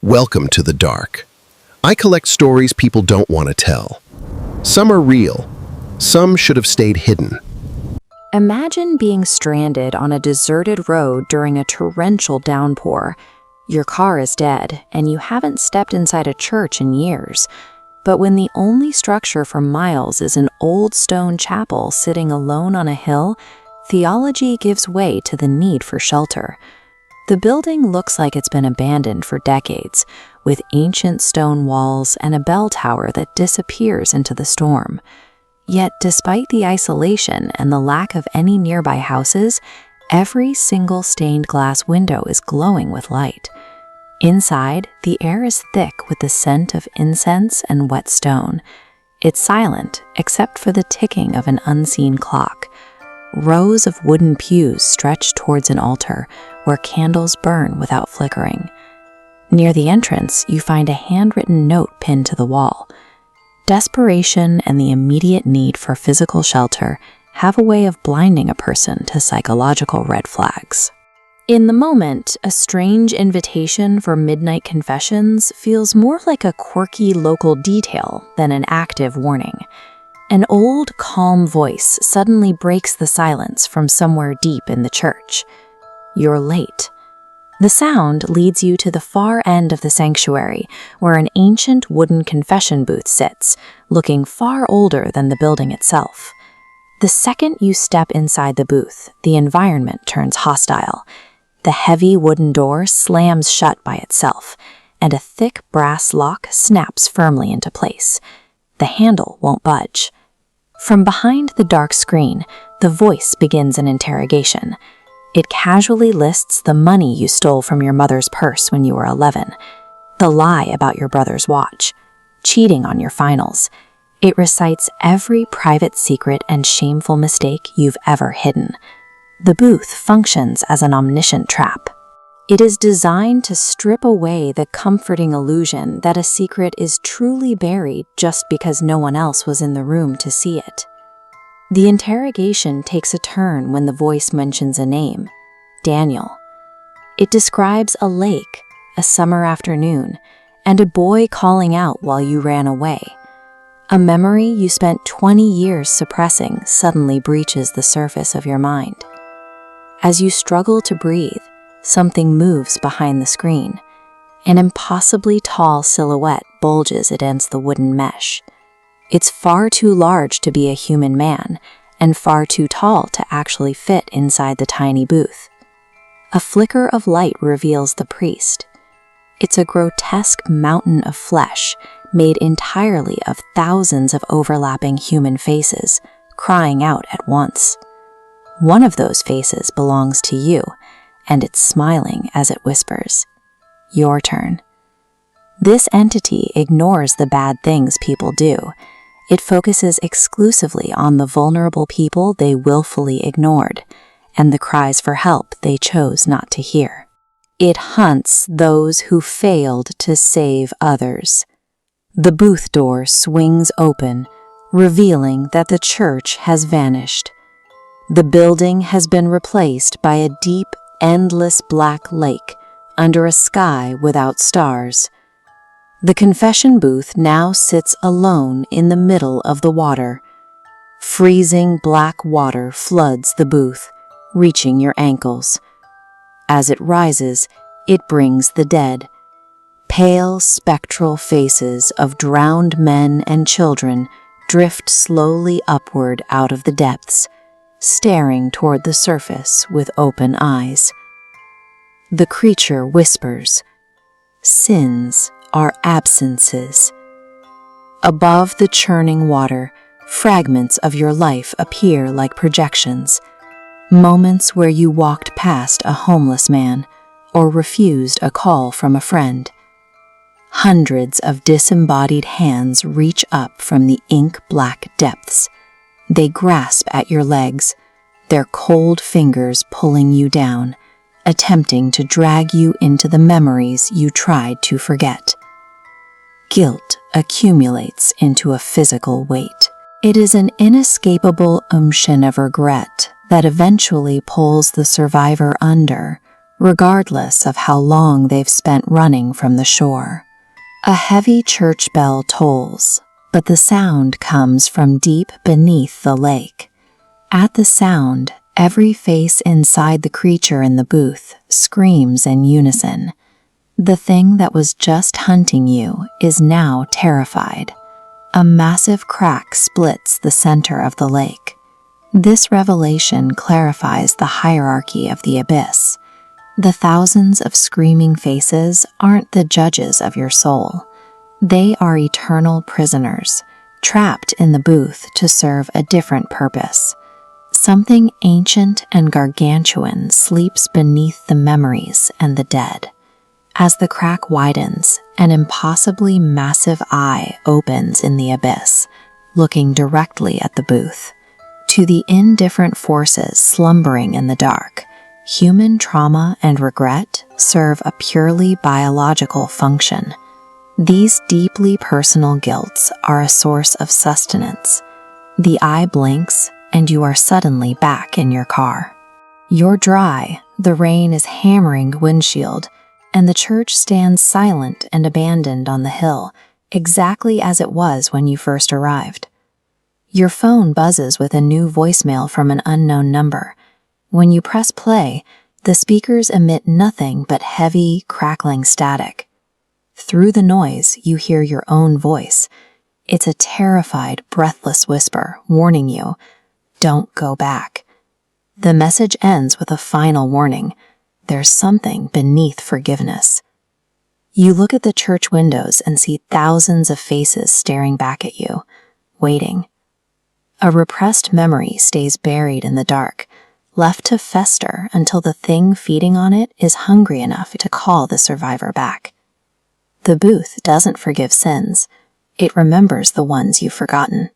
Welcome to the dark. I collect stories people don't want to tell. Some are real. Some should have stayed hidden. Imagine being stranded on a deserted road during a torrential downpour. Your car is dead, and you haven't stepped inside a church in years. But when the only structure for miles is an old stone chapel sitting alone on a hill, theology gives way to the need for shelter. The building looks like it's been abandoned for decades, with ancient stone walls and a bell tower that disappears into the storm. Yet, despite the isolation and the lack of any nearby houses, every single stained glass window is glowing with light. Inside, the air is thick with the scent of incense and wet stone. It's silent, except for the ticking of an unseen clock. Rows of wooden pews stretch towards an altar, where candles burn without flickering. Near the entrance, you find a handwritten note pinned to the wall. Desperation and the immediate need for physical shelter have a way of blinding a person to psychological red flags. In the moment, a strange invitation for midnight confessions feels more like a quirky local detail than an active warning. An old, calm voice suddenly breaks the silence from somewhere deep in the church. You're late. The sound leads you to the far end of the sanctuary, where an ancient wooden confession booth sits, looking far older than the building itself. The second you step inside the booth, the environment turns hostile. The heavy wooden door slams shut by itself, and a thick brass lock snaps firmly into place. The handle won't budge. From behind the dark screen, the voice begins an interrogation. It casually lists the money you stole from your mother's purse when you were 11, the lie about your brother's watch, cheating on your finals. It recites every private secret and shameful mistake you've ever hidden. The booth functions as an omniscient trap. It is designed to strip away the comforting illusion that a secret is truly buried just because no one else was in the room to see it. The interrogation takes a turn when the voice mentions a name, Daniel. It describes a lake, a summer afternoon, and a boy calling out while you ran away. A memory you spent 20 years suppressing suddenly breaches the surface of your mind. As you struggle to breathe, something moves behind the screen. An impossibly tall silhouette bulges against the wooden mesh. It's far too large to be a human man, and far too tall to actually fit inside the tiny booth. A flicker of light reveals the priest. It's a grotesque mountain of flesh, made entirely of thousands of overlapping human faces, crying out at once. One of those faces belongs to you, and it's smiling as it whispers, "Your turn." This entity ignores the bad things people do. It focuses exclusively on the vulnerable people they willfully ignored, and the cries for help they chose not to hear. It hunts those who failed to save others. The booth door swings open, revealing that the church has vanished. The building has been replaced by a deep, endless black lake under a sky without stars. The confession booth now sits alone in the middle of the water. Freezing black water floods the booth, reaching your ankles. As it rises, it brings the dead. Pale, spectral faces of drowned men and children drift slowly upward out of the depths, staring toward the surface with open eyes. The creature whispers, "Sins are absences." Above the churning water, fragments of your life appear like projections. Moments where you walked past a homeless man or refused a call from a friend. Hundreds of disembodied hands reach up from the ink-black depths. They grasp at your legs, their cold fingers pulling you down, attempting to drag you into the memories you tried to forget. Guilt accumulates into a physical weight. It is an inescapable unction of regret that eventually pulls the survivor under, regardless of how long they've spent running from the shore. A heavy church bell tolls, but the sound comes from deep beneath the lake. At the sound, every face inside the creature in the booth screams in unison. The thing that was just hunting you is now terrified. A massive crack splits the center of the lake. This revelation clarifies the hierarchy of the abyss. The thousands of screaming faces aren't the judges of your soul. They are eternal prisoners, trapped in the booth to serve a different purpose. Something ancient and gargantuan sleeps beneath the memories and the dead. As the crack widens, an impossibly massive eye opens in the abyss, looking directly at the booth. To the indifferent forces slumbering in the dark, human trauma and regret serve a purely biological function. These deeply personal guilts are a source of sustenance. The eye blinks, and you are suddenly back in your car. You're dry, the rain is hammering the windshield, and the church stands silent and abandoned on the hill, exactly as it was when you first arrived. Your phone buzzes with a new voicemail from an unknown number. When you press play, the speakers emit nothing but heavy, crackling static. Through the noise, you hear your own voice. It's a terrified, breathless whisper, warning you, "Don't go back." The message ends with a final warning. There's something beneath forgiveness. You look at the church windows and see thousands of faces staring back at you, waiting. A repressed memory stays buried in the dark, left to fester until the thing feeding on it is hungry enough to call the survivor back. The booth doesn't forgive sins. It remembers the ones you've forgotten.